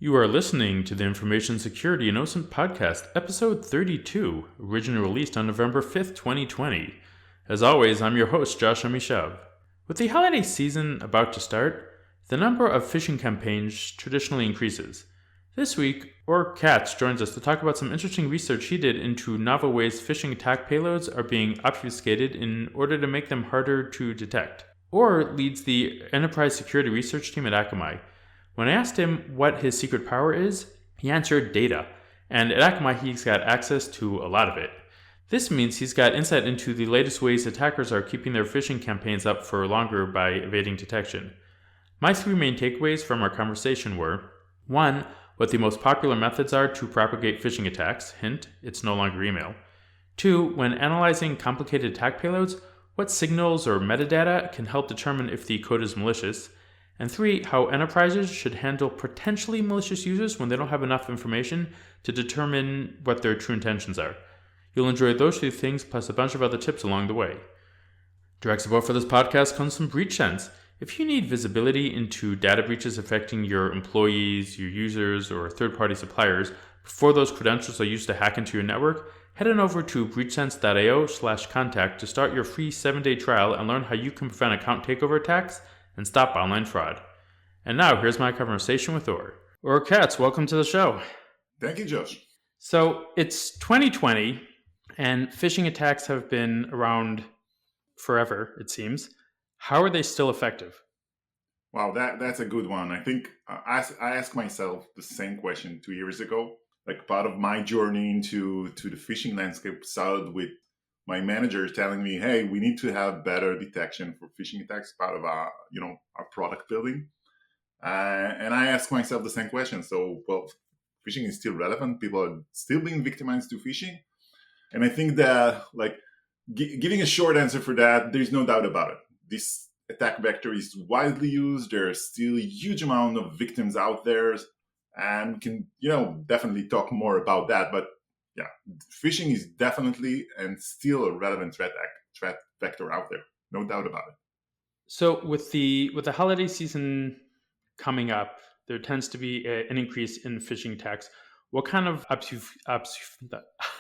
You are listening to the Information Security and OSINT Podcast, episode 32, originally released on November 5th, 2020. As always, I'm your host, Josh Amishav. With the holiday season about to start, the number of phishing campaigns traditionally increases. This week, Or Katz joins us to talk about some interesting research he did into novel ways phishing attack payloads are being obfuscated in order to make them harder to detect. Or leads the enterprise security research team at Akamai. When I asked him what his secret power is, he answered data, and at Akamai he's got access to a lot of it. This means he's got insight into the latest ways attackers are keeping their phishing campaigns up for longer by evading detection. My three main takeaways from our conversation were: 1. What the most popular methods are to propagate phishing attacks, hint, it's no longer email. 2. When analyzing complicated attack payloads, what signals or metadata can help determine if the code is malicious. And 3, how enterprises should handle potentially malicious users when they don't have enough information to determine what their true intentions are. You'll enjoy those two things plus a bunch of other tips along the way. Direct support for this podcast comes from BreachSense. If you need visibility into data breaches affecting your employees, your users, or third-party suppliers before those credentials are used to hack into your network, head on over to breachsense.io/contact to start your free 7-day trial and learn how you can prevent account takeover attacks and stop online fraud. And now, here's my conversation with Or Katz, welcome to the show. Thank you, Josh. So, it's 2020, and phishing attacks have been around forever, it seems. How are they still effective? Wow, that's a good one. I think I asked myself the same question 2 years ago. Like, part of my journey into the phishing landscape started with my manager telling me, "Hey, we need to have better detection for phishing attacks, part of our product building." And I asked myself the same question. So, well, phishing is still relevant. People are still being victimized to phishing. And I think that, giving a short answer for that, there's no doubt about it. This attack vector is widely used. There's still a huge amount of victims out there. And we can, definitely talk more about that. But yeah, phishing is definitely and still a relevant threat vector out there. No doubt about it. So with the holiday season coming up, there tends to be an increase in phishing attacks. What kind of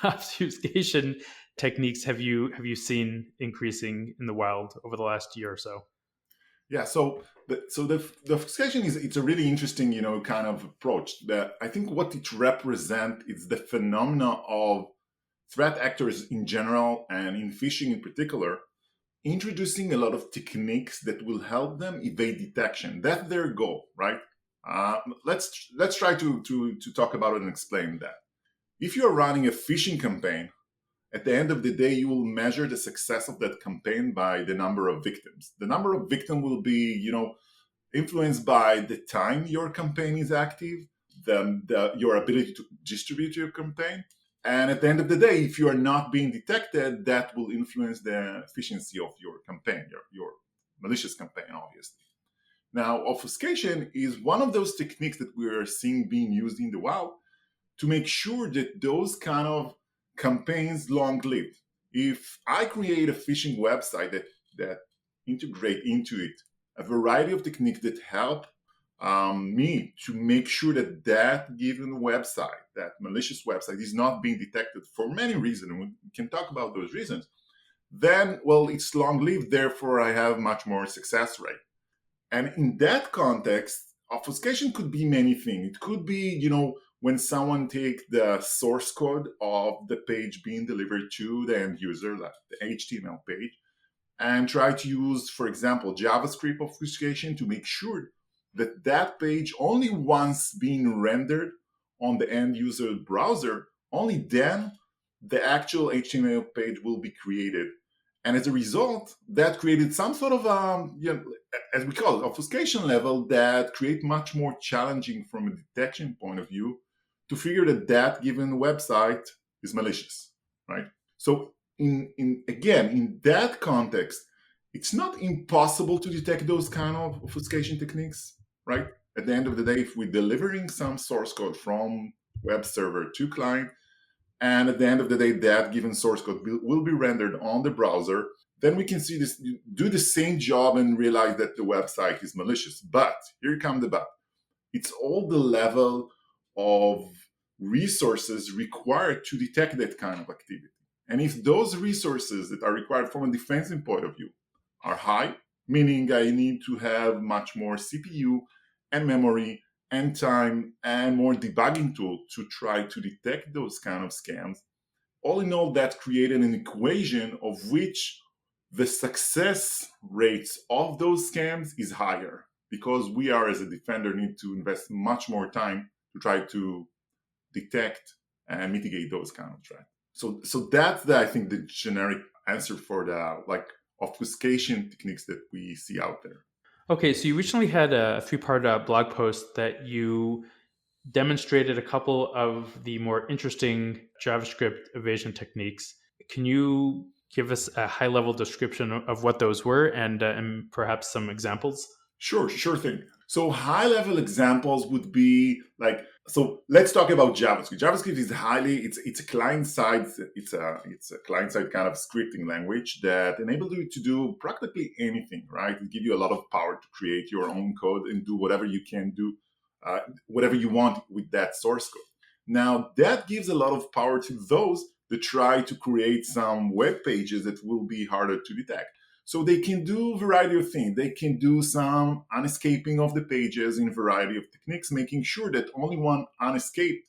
obfuscation techniques have you seen increasing in the wild over the last year or so? Yeah, so the obfuscation it's a really interesting, kind of approach. That I think what it represents is the phenomena of threat actors in general and in phishing in particular, introducing a lot of techniques that will help them evade detection. That's their goal, right? Let's try to talk about it and explain that. If you're running a phishing campaign, at the end of the day, you will measure the success of that campaign by the number of victims. The number of victims will be, influenced by the time your campaign is active, your ability to distribute your campaign. And at the end of the day, if you are not being detected, that will influence the efficiency of your campaign, your malicious campaign, obviously. Now, obfuscation is one of those techniques that we are seeing being used in the wild to make sure that those kind of campaigns long-lived. If I create a phishing website that integrate into it a variety of techniques that help me to make sure that given website, that malicious website, is not being detected for many reasons, and we can talk about those reasons, then, well, it's long-lived, therefore I have much more success rate. And in that context, obfuscation could be many things. It could be, when someone take the source code of the page being delivered to the end user, like the HTML page, and try to use, for example, JavaScript obfuscation to make sure that page only once being rendered on the end user browser, only then the actual HTML page will be created. And as a result, that created some sort of, as we call it, obfuscation level that create much more challenging from a detection point of view to figure that given website is malicious, right? So in that context, it's not impossible to detect those kind of obfuscation techniques, right? At the end of the day, if we're delivering some source code from web server to client, and at the end of the day, that given source code will be rendered on the browser, then we can see this, do the same job and realize that the website is malicious. But here comes the but. It's all the level of resources required to detect that kind of activity. And if those resources that are required from a defensive point of view are high, meaning I need to have much more CPU and memory and time and more debugging tool to try to detect those kind of scams, all in all, that created an equation of which the success rates of those scams is higher, because we are, as a defender, need to invest much more time to try to detect and mitigate those kind of threats. So that's I think the generic answer for the obfuscation techniques that we see out there. Okay, so you recently had a three-part blog post that you demonstrated a couple of the more interesting JavaScript evasion techniques. Can you give us a high-level description of what those were and perhaps some examples? Sure thing. So high level examples would be like, so let's talk about JavaScript. JavaScript is it's a client side it's a client side kind of scripting language that enables you to do practically anything, right? It gives you a lot of power to create your own code and do whatever you can do, whatever you want with that source code. Now that gives a lot of power to those that try to create some web pages that will be harder to detect. So they can do a variety of things. They can do some unescaping of the pages in a variety of techniques, making sure that only one unescaped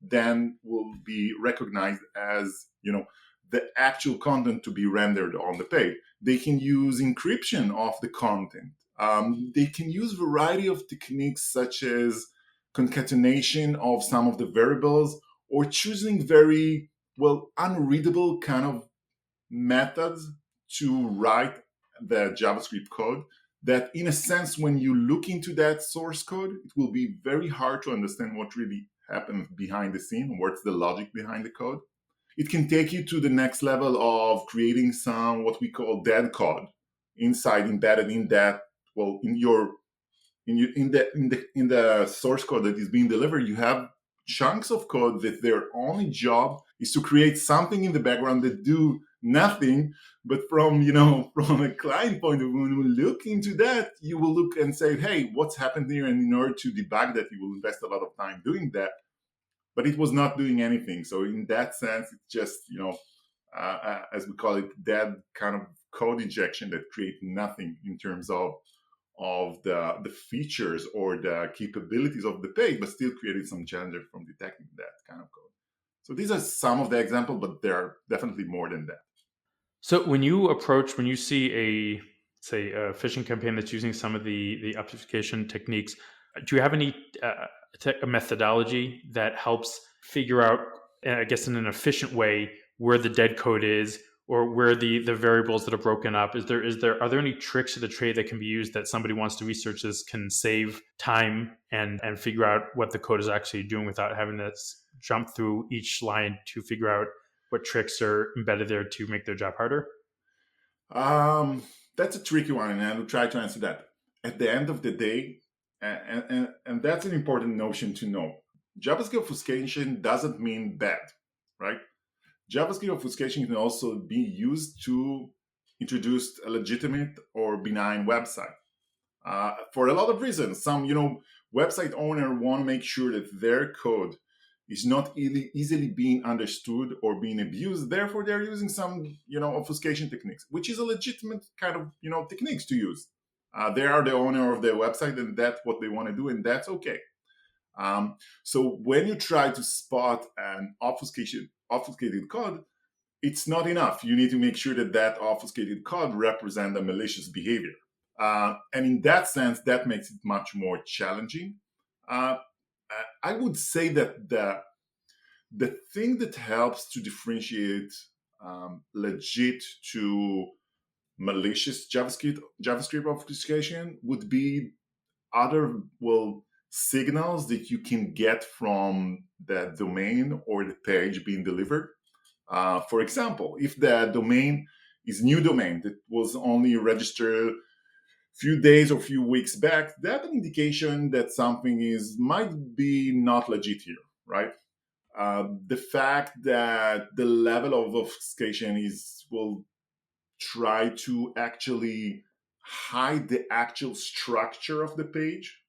then will be recognized as, the actual content to be rendered on the page. They can use encryption of the content. They can use a variety of techniques such as concatenation of some of the variables, or choosing very unreadable kind of methods to write the JavaScript code that, in a sense, when you look into that source code, it will be very hard to understand what really happens behind the scene, what's the logic behind the code. It can take you to the next level of creating some what we call dead code embedded in that, in the source code that is being delivered. You have chunks of code that their only job is to create something in the background that do nothing. But from a client point of view, when we look into that, you will look and say, hey, what's happened here? And in order to debug that, you will invest a lot of time doing that, but it was not doing anything. So in that sense, it's just as we call it, dead kind of code injection that create nothing in terms of the features or the capabilities of the page, but still created some challenges from detecting that kind of code. So these are some of the examples, but there are definitely more than that. So when you see a phishing campaign that's using some of the obfuscation techniques, do you have any a methodology that helps figure out, I guess, in an efficient way, where the dead code is, or where the variables that are broken up? Are there any tricks of the trade that can be used that somebody wants to research this can save time and figure out what the code is actually doing without having to jump through each line to figure out what tricks are embedded there to make their job harder? That's a tricky one, and I will try to answer that. At the end of the day, and that's an important notion to know, JavaScript obfuscation doesn't mean bad, right? JavaScript obfuscation can also be used to introduce a legitimate or benign website for a lot of reasons. Some, website owner want to make sure that their code is not easily being understood or being abused. Therefore, they're using some, obfuscation techniques, which is a legitimate kind of, techniques to use. They are the owner of their website, and that's what they want to do, and that's okay. So when you try to spot an obfuscated code, it's not enough. You need to make sure that obfuscated code represents a malicious behavior. And in that sense, that makes it much more challenging. I would say that the thing that helps to differentiate legit to malicious JavaScript obfuscation would be other signals that you can get from the domain or the page being delivered. For example, if the domain is new domain that was only registered few days or few weeks back, that's an indication that something might be not legit here, right? The fact that the level of obfuscation will try to actually hide the actual structure of the page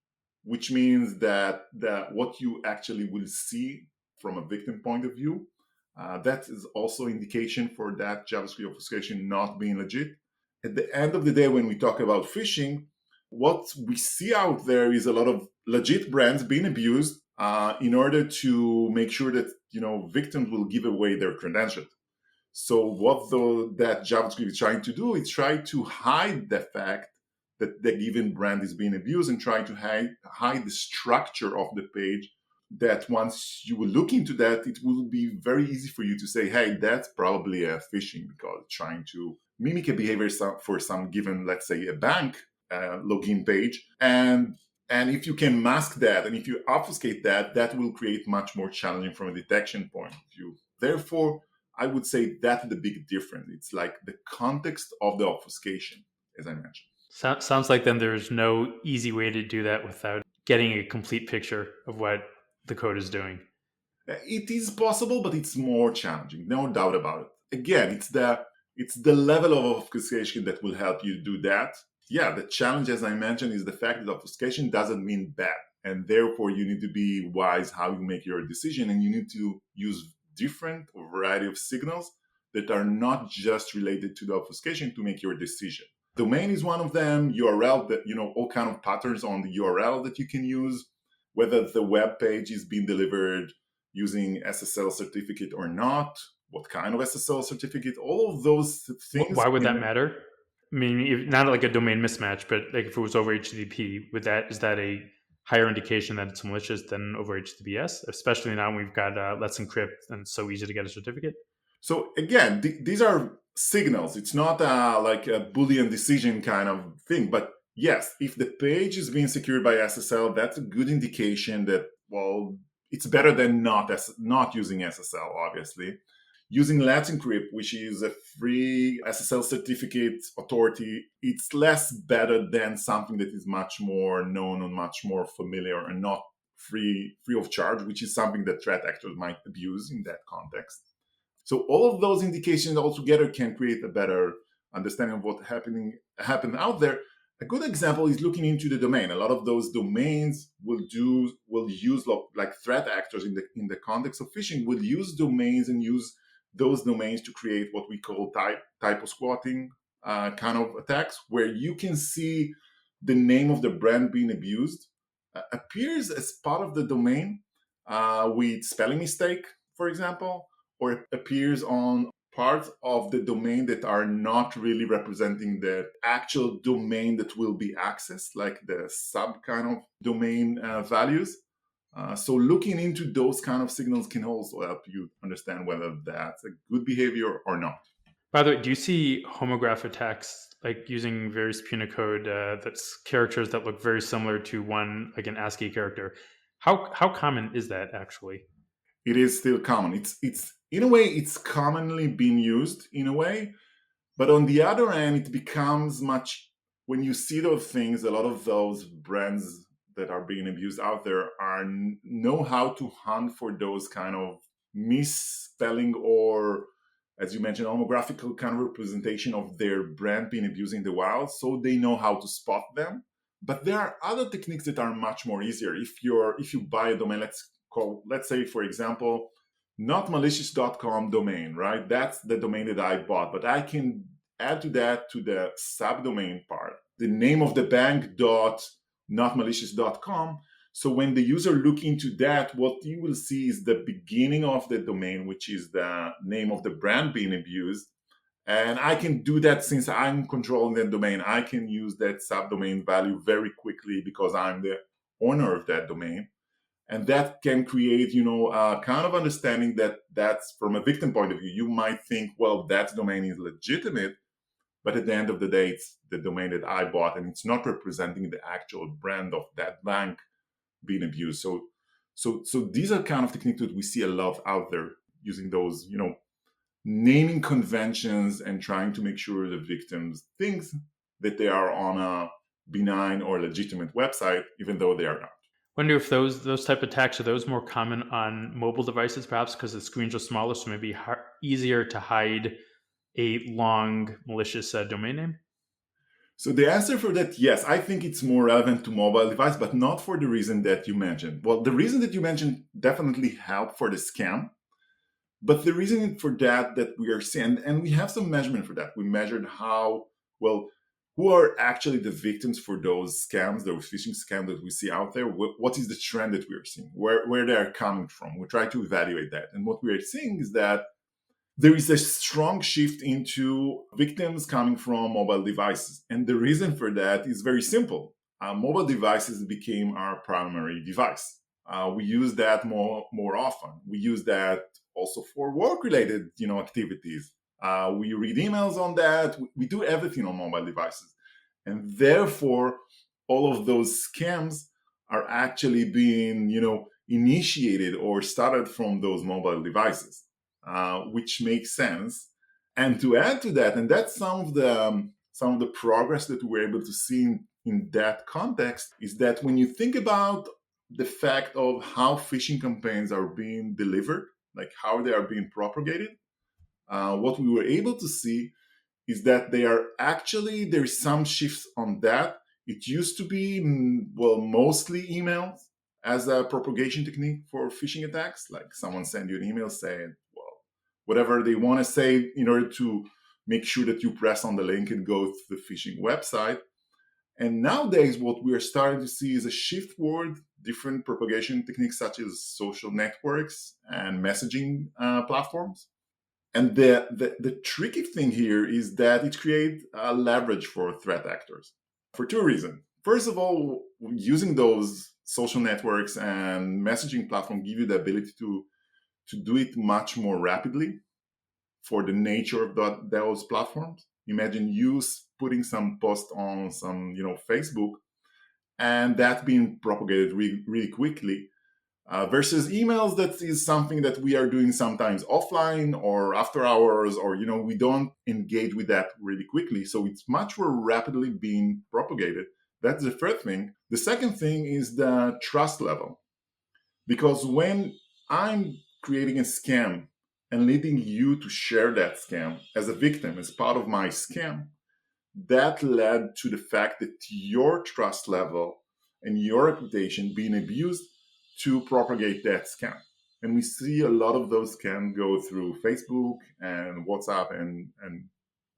which means that what you actually will see from a victim point of view, that is also indication for that JavaScript obfuscation not being legit. At the end of the day, when we talk about phishing, what we see out there is a lot of legit brands being abused in order to make sure that victims will give away their credentials. So what that JavaScript is trying to do is try to hide the fact that the given brand is being abused and try to hide the structure of the page, that once you will look into that, it will be very easy for you to say, hey, that's probably a phishing, because it's trying to mimic a behavior for some given, let's say, a bank login page. And if you can mask that and if you obfuscate that, that will create much more challenging from a detection point of view. Therefore, I would say that's the big difference. It's like the context of the obfuscation, as I mentioned. Sounds like then there's no easy way to do that without getting a complete picture of what the code is doing. It is possible, but it's more challenging, no doubt about it. Again, it's the level of obfuscation that will help you do that. Yeah, the challenge, as I mentioned, is the fact that obfuscation doesn't mean bad. And therefore, you need to be wise how you make your decision, and you need to use different variety of signals that are not just related to the obfuscation to make your decision. Domain is one of them, URL, that all kind of patterns on the URL that you can use, whether the web page is being delivered using SSL certificate or not, what kind of SSL certificate, all of those things. Why would that matter? I mean, not like a domain mismatch, but like if it was over HTTP, is that a higher indication that it's malicious than over HTTPS? Especially now we've got Let's Encrypt and it's so easy to get a certificate. So again, these are signals. It's not like a Boolean decision kind of thing. But yes, if the page is being secured by SSL, that's a good indication that, well, it's better than not using SSL, obviously. Using Let's Encrypt, which is a free SSL certificate authority, it's less better than something that is much more known and much more familiar and not free of charge, which is something that threat actors might abuse in that context. So all of those indications altogether can create a better understanding of what happened out there. A good example is looking into the domain. A lot of those domains will use like threat actors in the context of phishing will use domains and use those domains to create what we call typo squatting kind of attacks, where you can see the name of the brand being abused appears as part of the domain with spelling mistake, for example, or it appears on parts of the domain that are not really representing the actual domain that will be accessed, like the sub kind of domain values. So looking into those kind of signals can also help you understand whether that's a good behavior or not. By the way, do you see homograph attacks, like using various Punicode that's characters that look very similar to one, like an ASCII character? How common is that actually? It is still common. It's in a way, it's commonly being used in a way, but on the other end, it becomes much, when you see those things, a lot of those brands that are being abused out there know how to hunt for those kind of misspelling or, as you mentioned, homographical kind of representation of their brand being abused in the wild, so they know how to spot them. But there are other techniques that are much more easier. If you buy a domain, let's say, for example, notmalicious.com domain, right? That's the domain that I bought, but I can add to that, to the subdomain part, the name of the bank .notmalicious.com. So when the user look into that, what you will see is the beginning of the domain, which is the name of the brand being abused. And I can do that since I'm controlling the domain. I can use that subdomain value very quickly because I'm the owner of that domain. And that can create, a kind of understanding that's from a victim point of view. You might think, well, that domain is legitimate, but at the end of the day, it's the domain that I bought, and it's not representing the actual brand of that bank being abused. So these are kind of techniques that we see a lot out there, using those, naming conventions and trying to make sure the victims think that they are on a benign or legitimate website, even though they are not. Wonder if those type of attacks, are those more common on mobile devices, perhaps because the screens are smaller, so maybe easier to hide a long malicious domain name? So the answer for that, yes, I think it's more relevant to mobile device, but not for the reason that you mentioned. Well, the reason that you mentioned definitely helped for the scam, but the reason for that we are seeing, and we have some measurement for that. We measured how, well, who are actually the victims for those scams, those phishing scams that we see out there. What is the trend that we are seeing? Where they are coming from? We try to evaluate that. And what we are seeing is that there is a strong shift into victims coming from mobile devices. And the reason for that is very simple. Mobile devices became our primary device. We use that more often. We use that also for work-related, activities. We read emails on that. We do everything on mobile devices. And therefore, all of those scams are actually being, initiated or started from those mobile devices. Which makes sense. And to add to that, and that's some of the progress that we're able to see in that context, is that when you think about the fact of how phishing campaigns are being delivered, like how they are being propagated, what we were able to see is that there's some shifts on that. It used to be, mostly emails as a propagation technique for phishing attacks. Like someone send you an email saying, whatever they want to say in order to make sure that you press on the link and go to the phishing website. And nowadays, what we are starting to see is a shift toward different propagation techniques, such as social networks and messaging platforms. And the tricky thing here is that it creates a leverage for threat actors for two reasons. First of all, using those social networks and messaging platform give you the ability to do it much more rapidly for the nature of those platforms. Imagine you putting some post on some, Facebook, and that being propagated really quickly, versus emails. That is something that we are doing sometimes offline or after hours, or we don't engage with that really quickly. So it's much more rapidly being propagated. That's the first thing. The second thing is the trust level, because when I'm creating a scam and leading you to share that scam as a victim, as part of my scam, that led to the fact that your trust level and your reputation being abused to propagate that scam. And we see a lot of those scams go through Facebook and WhatsApp and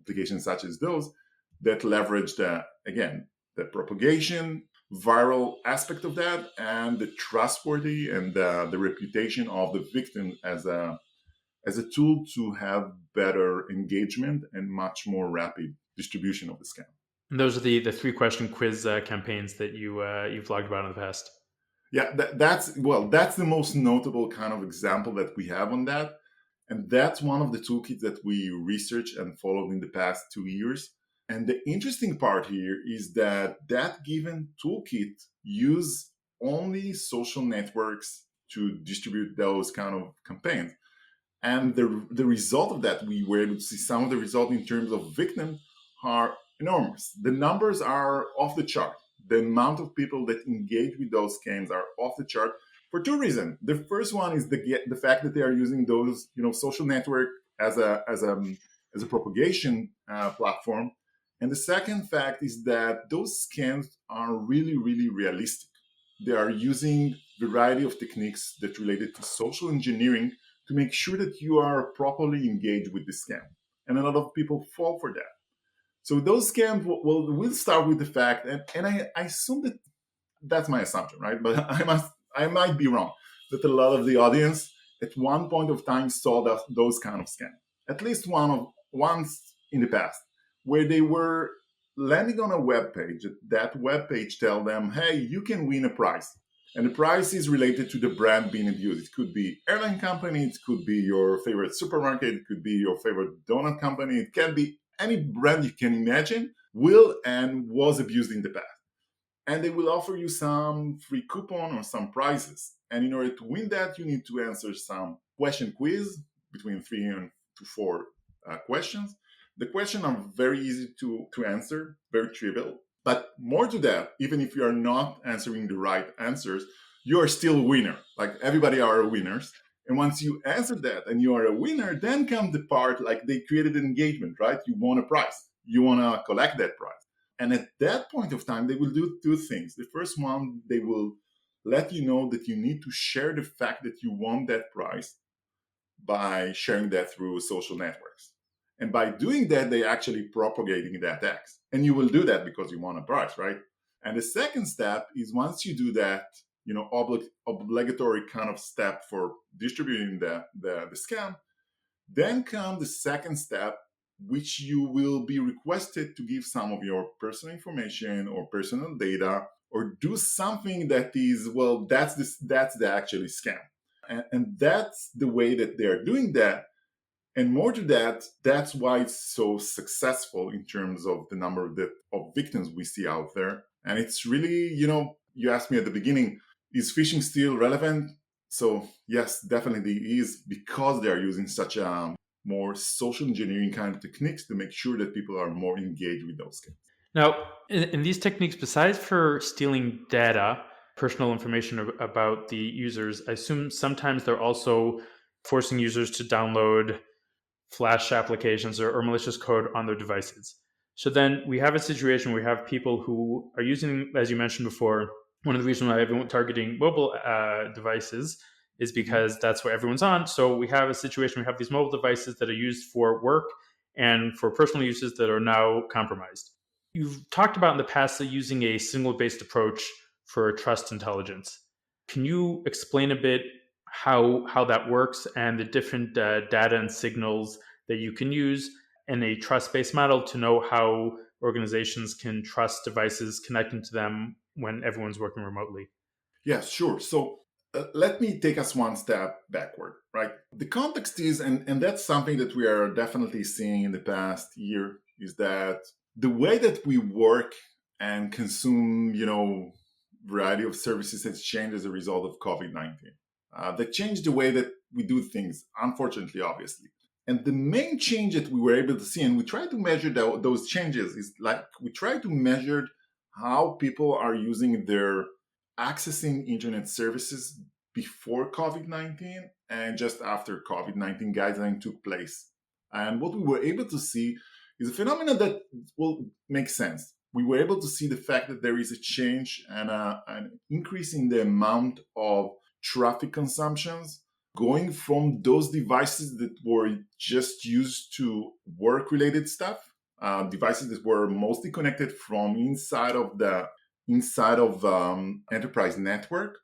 applications such as those that leverage the propagation, viral aspect of that, and the trustworthy and the reputation of the victim as a tool to have better engagement and much more rapid distribution of the scam. And those are the 3-question quiz campaigns that you've vlogged about in the past. Yeah, that's the most notable kind of example that we have on that. And that's one of the toolkits that we researched and followed in the past 2 years. And the interesting part here is that given toolkit use only social networks to distribute those kind of campaigns. And the result of that, we were able to see some of the result in terms of victims are enormous. The numbers are off the chart. The amount of people that engage with those scams are off the chart for two reasons. The first one is the fact that they are using those social network as a propagation platform. And the second fact is that those scams are really, really realistic. They are using a variety of techniques that related to social engineering to make sure that you are properly engaged with the scam. And a lot of people fall for that. So those scams, we'll start with the fact, and I assume that's my assumption, right? But I might be wrong, that a lot of the audience at one point of time saw those kind of scams, at least once in the past, where they were landing on a web page. That web page tell them, hey, you can win a prize. And the price is related to the brand being abused. It could be airline company, it could be your favorite supermarket, it could be your favorite donut company, it can be any brand you can imagine will and was abused in the past. And they will offer you some free coupon or some prizes. And in order to win that, you need to answer some question quiz between 3 and 4 questions. The questions are very easy to answer, very trivial. But more to that, even if you are not answering the right answers, you are still a winner. Like everybody are winners. And once you answer that and you are a winner, then comes the part like they created an engagement, right? You won a prize. You want to collect that prize. And at that point of time, they will do two things. The first one, they will let you know that you need to share the fact that you won that prize by sharing that through social networks. And by doing that, they're actually propagating that text. And you will do that because you won a prize, right? And the second step is once you do that, obligatory kind of step for distributing the scam, then comes the second step, which you will be requested to give some of your personal information or personal data or do something that is, well, that's the actually scam. And that's the way that they're doing that. And more to that, that's why it's so successful in terms of the number of victims we see out there. And it's really, you asked me at the beginning, is phishing still relevant? So yes, definitely it is, because they are using such a more social engineering kind of techniques to make sure that people are more engaged with those scams. Now, in these techniques, besides for stealing data, personal information about the users, I assume sometimes they're also forcing users to download Flash applications or malicious code on their devices. So then we have a situation where we have people who are using, as you mentioned before, one of the reasons why everyone's targeting mobile devices is because that's what everyone's on. So we have a situation, we have these mobile devices that are used for work and for personal uses that are now compromised. You've talked about in the past using a signal-based approach for trust intelligence. Can you explain a bit how that works and the different data and signals that you can use in a trust-based model to know how organizations can trust devices connecting to them when everyone's working remotely? Yes, sure. So let me take us one step backward, right? The context is, and that's something that we are definitely seeing in the past year, is that the way that we work and consume, variety of services has changed as a result of COVID-19. That changed the way that we do things, unfortunately, obviously. And the main change that we were able to see, and we try to measure those changes, is like we try to measure how people are using their accessing internet services before COVID-19 and just after COVID-19 guideline took place. And what we were able to see is a phenomenon that will make sense. We were able to see the fact that there is a change and an increase in the amount of traffic consumptions going from those devices that were just used to work-related stuff, devices that were mostly connected from inside of enterprise network,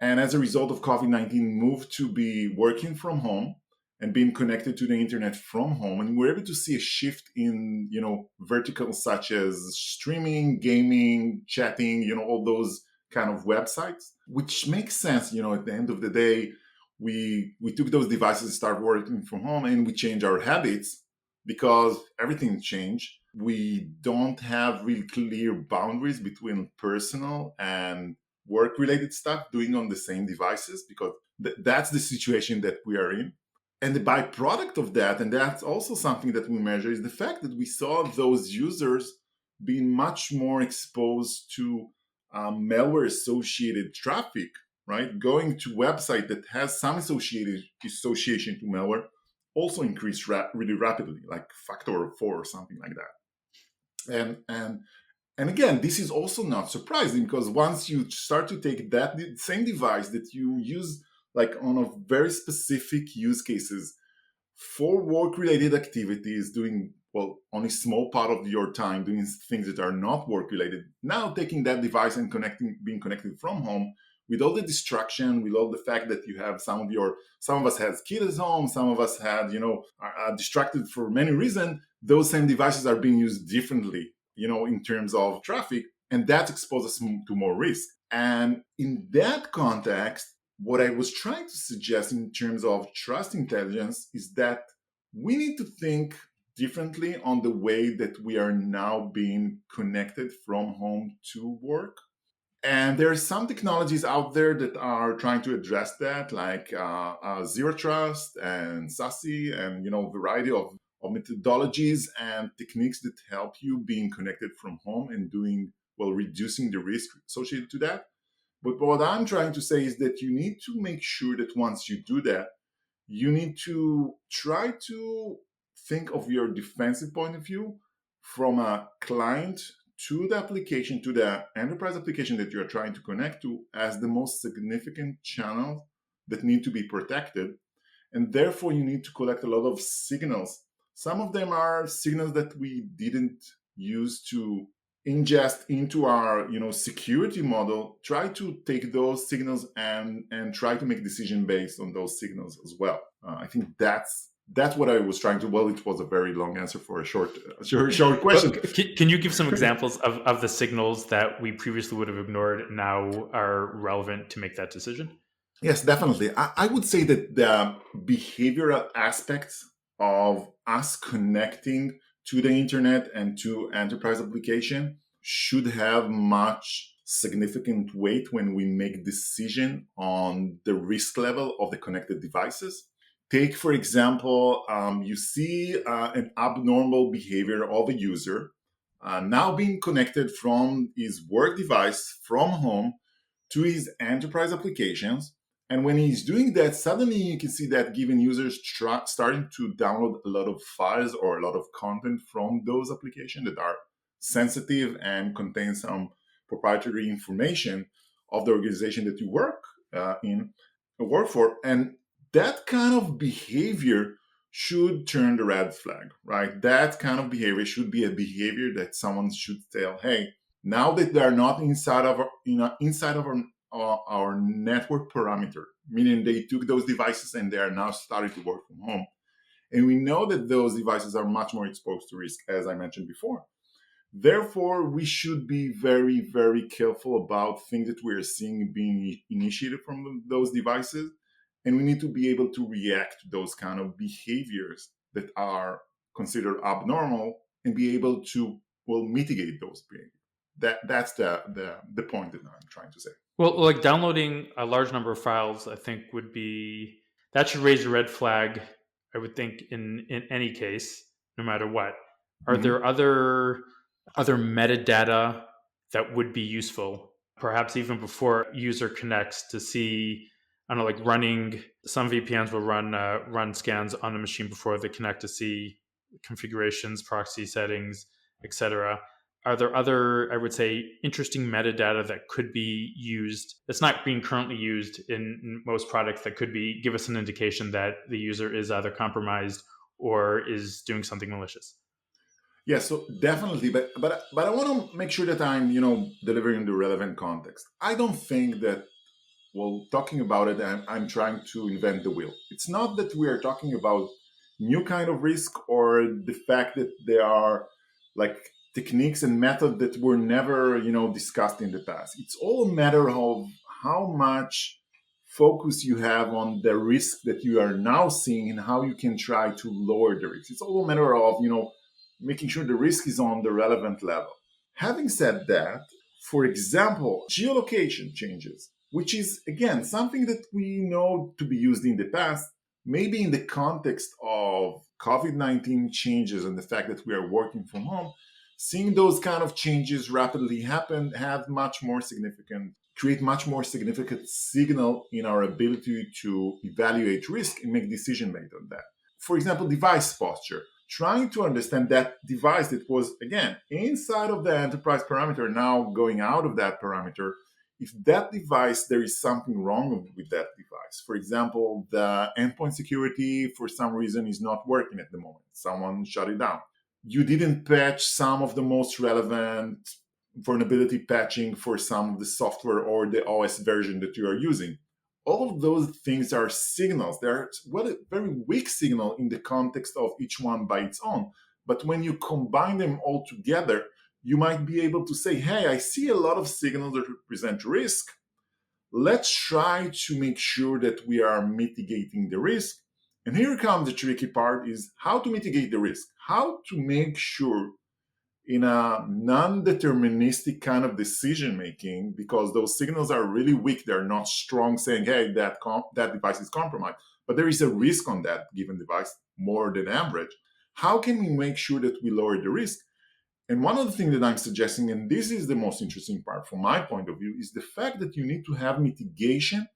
and as a result of COVID-19 moved to be working from home and being connected to the internet from home. And we're able to see a shift in, verticals such as streaming, gaming, chatting, all those kind of websites, which makes sense. At the end of the day, we took those devices and started working from home, and we changed our habits because everything changed. We don't have really clear boundaries between personal and work-related stuff doing on the same devices, because that's the situation that we are in. And the byproduct of that, and that's also something that we measure, is the fact that we saw those users being much more exposed to malware-associated traffic, right? Going to website that has some association to malware also increased really rapidly, like factor of 4 or something like that. And again, this is also not surprising, because once you start to take that same device that you use like on a very specific use cases for work-related activities, doing, well, only small part of your time doing things that are not work-related, now taking that device and being connected from home with all the distraction, with all the fact that you have some of us has kids at home, some of us had, are distracted for many reasons. Those same devices are being used differently, in terms of traffic, and that exposes us to more risk. And in that context, what I was trying to suggest in terms of trust intelligence is that we need to think differently on the way that we are now being connected from home to work. And there are some technologies out there that are trying to address that, like Zero Trust and SASE, and a variety of methodologies and techniques that help you being connected from home and reducing the risk associated to that. But what I'm trying to say is that you need to make sure that once you do that, you need to try to think of your defensive point of view from a client to the application, to the enterprise application that you're trying to connect to, as the most significant channel that need to be protected. And therefore, you need to collect a lot of signals. Some of them are signals that we didn't use to ingest into our security model. Try to take those signals and try to make decision based on those signals as well. I think that's what I was trying to. Well, it was a very long answer for a short question. Can you give some examples of the signals that we previously would have ignored now are relevant to make that decision? Yes, definitely. I would say that the behavioral aspects of us connecting to the internet and to enterprise application should have much significant weight when we make decision on the risk level of the connected devices. Take, for example, you see an abnormal behavior of a user now being connected from his work device from home to his enterprise applications. And when he's doing that, suddenly you can see that given users starting to download a lot of files or a lot of content from those applications that are sensitive and contain some proprietary information of the organization that you work for. And that kind of behavior should turn the red flag, right? That kind of behavior should be a behavior that someone should tell, hey, now that they are not inside of our network parameter, meaning they took those devices and they are now starting to work from home. And we know that those devices are much more exposed to risk, as I mentioned before. Therefore, we should be very, very careful about things that we are seeing being initiated from those devices. And we need to be able to react to those kind of behaviors that are considered abnormal and be able to, mitigate those behaviors. That's the point that I'm trying to say. Well, like downloading a large number of files, I think that should raise a red flag, I would think, in any case, no matter what. Are there other metadata that would be useful, perhaps even before user connects, to see, I don't know, like running, some VPNs will run scans on the machine before they connect to see configurations, proxy settings, etc. Are there other, I would say, interesting metadata that could be used, that's not being currently used in most products, that could give us an indication that the user is either compromised or is doing something malicious? Yeah, so definitely, but I want to make sure that I'm delivering the relevant context. I don't think that talking about it, I'm trying to invent the wheel. It's not that we are talking about new kind of risk or the fact that there are like techniques and methods that were never discussed in the past. It's all a matter of how much focus you have on the risk that you are now seeing and how you can try to lower the risk. It's all a matter of making sure the risk is on the relevant level. Having said that, for example, geolocation changes, which is, again, something that we know to be used in the past, maybe in the context of COVID-19 changes and the fact that we are working from home, seeing those kind of changes rapidly happen create much more significant signal in our ability to evaluate risk and make decisions based on that. For example, device posture. Trying to understand that device that was, again, inside of the enterprise parameter, now going out of that parameter, if that device, there is something wrong with that device. For example, the endpoint security for some reason is not working at the moment. Someone shut it down. You didn't patch some of the most relevant vulnerability patching for some of the software or the OS version that you are using. All of those things are signals. They're a very weak signal in the context of each one by its own. But when you combine them all together, you might be able to say, hey, I see a lot of signals that represent risk. Let's try to make sure that we are mitigating the risk. And here comes the tricky part, is how to mitigate the risk. How to make sure in a non-deterministic kind of decision-making, because those signals are really weak. They're not strong saying, hey, that device is compromised. But there is a risk on that given device more than average. How can we make sure that we lower the risk? And one of the things that I'm suggesting, and this is the most interesting part from my point of view, is the fact that you need to have mitigation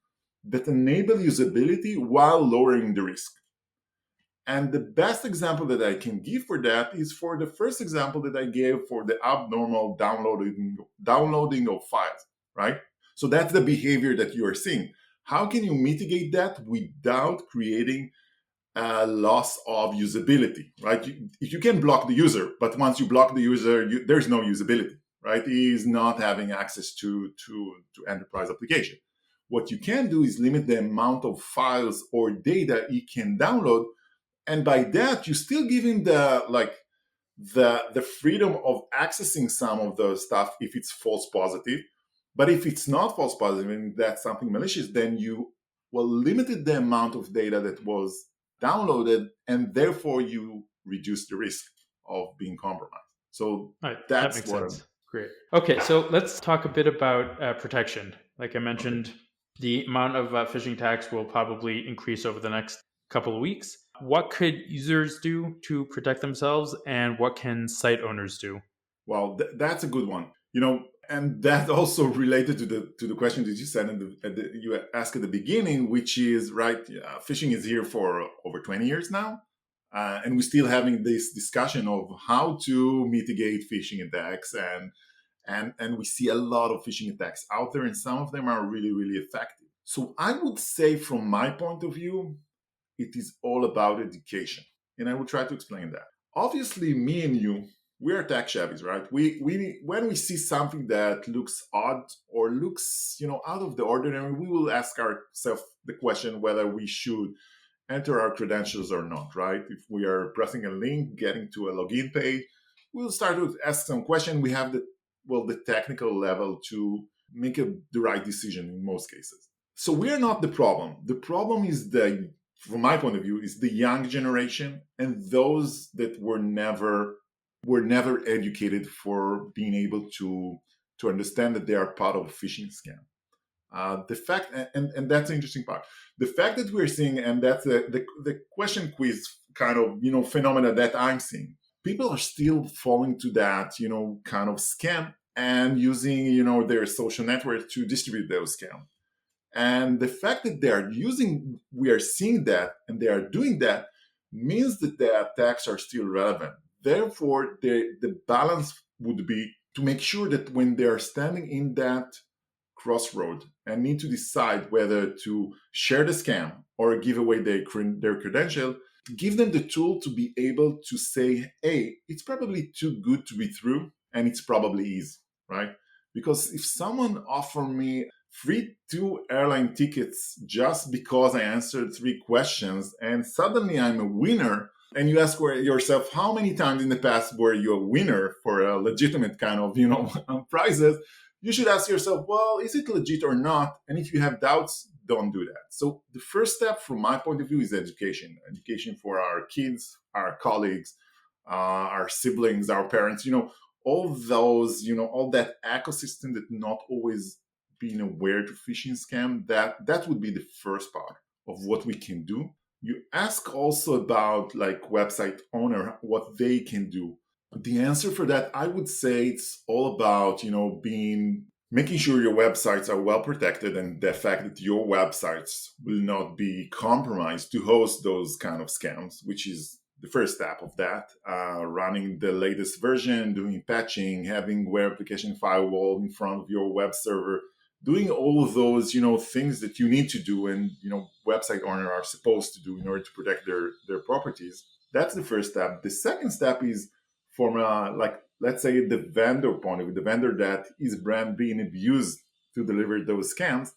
that enable usability while lowering the risk. And the best example that I can give for that is for the first example that I gave for the abnormal downloading of files, right? So that's the behavior that you are seeing. How can you mitigate that without creating a loss of usability, right? You can block the user, but once you block the user, there's no usability, right? He is not having access to enterprise application. What you can do is limit the amount of files or data he can download, and by that you still give him the freedom of accessing some of the stuff if it's false positive. But if it's not false positive and that's something malicious, then you limited the amount of data that was downloaded, and therefore you reduce the risk of being compromised. So Right, that that's makes what sense. Great. Okay, so let's talk a bit about protection. Like I mentioned, the amount of phishing attacks will probably increase over the next couple of weeks. What could users do to protect themselves, and what can site owners do? Well, that's a good one. And that also related to the question that you said you asked at the beginning, which is right. Phishing is here for over 20 years now, and we're still having this discussion of how to mitigate phishing attacks, and we see a lot of phishing attacks out there, and some of them are really, really effective. So I would say, from my point of view, it is all about education, and I will try to explain that. Obviously, me and you, we are tech shabbies, right? We when we see something that looks odd or looks out of the ordinary, we will ask ourselves the question whether we should enter our credentials or not, right? If we are pressing a link, getting to a login page, we'll start to ask some question. We have the technical level to make the right decision in most cases. So we are not the problem. The problem is from my point of view, is the young generation and those that were never educated for being able to understand that they are part of a phishing scam. The fact, and that's an interesting part. The fact that we're seeing, and that's the question quiz kind of phenomena that I'm seeing. People are still falling to that kind of scam and using their social network to distribute those scams. And the fact that we are seeing that and they are doing that means that the attacks are still relevant. Therefore, the balance would be to make sure that when they are standing in that crossroad and need to decide whether to share the scam or give away their credential, give them the tool to be able to say, hey, it's probably too good to be true, and it's probably is, right? Because if someone offer me free 2 airline tickets just because I answered 3 questions and suddenly I'm a winner, and you ask yourself, how many times in the past were you a winner for a legitimate kind of prizes? You should ask yourself, well, is it legit or not? And if you have doubts, don't do that. So the first step from my point of view is education for our kids, our colleagues, our siblings, our parents, all those, all that ecosystem that not always being aware to phishing scam, that would be the first part of what we can do. You ask also about website owner, what they can do. The answer for that, I would say it's all about, making sure your websites are well protected, and the fact that your websites will not be compromised to host those kind of scams, which is the first step of that. Running the latest version, doing patching, having web application firewall in front of your web server, doing all of those, things that you need to do and, website owners are supposed to do in order to protect their properties. That's the first step. The second step is from let's say the vendor point of view, the vendor that is brand being abused to deliver those scams.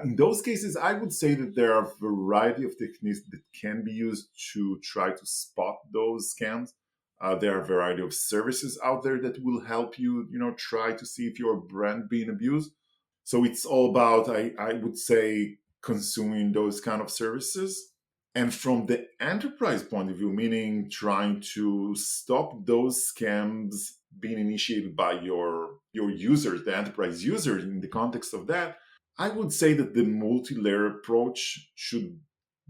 In those cases, I would say that there are a variety of techniques that can be used to try to spot those scams. There are a variety of services out there that will help you, try to see if your brand being abused. So it's all about, I would say, consuming those kind of services. And from the enterprise point of view, meaning trying to stop those scams being initiated by your users, the enterprise users, in the context of that, I would say that the multi-layer approach should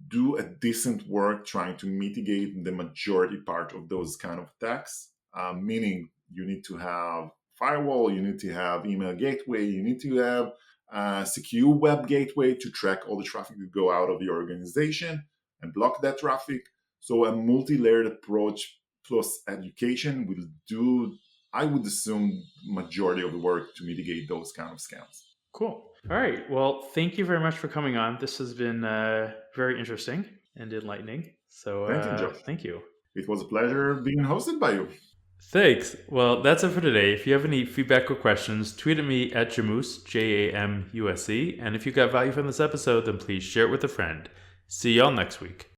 do a decent work trying to mitigate the majority part of those kind of attacks, meaning you need to have firewall, you need to have email gateway, you need to have a secure web gateway to track all the traffic that go out of your organization and block that traffic. So a multi-layered approach plus education will do, I would assume, majority of the work to mitigate those kind of scams. Cool. All right. Well, thank you very much for coming on. This has been very interesting and enlightening. So Thank you, Josh. thank you. It was a pleasure being hosted by you. Thanks. Well, that's it for today. If you have any feedback or questions, tweet at me at Jamus, JAMUSE. And if you got value from this episode, then please share it with a friend. See y'all next week.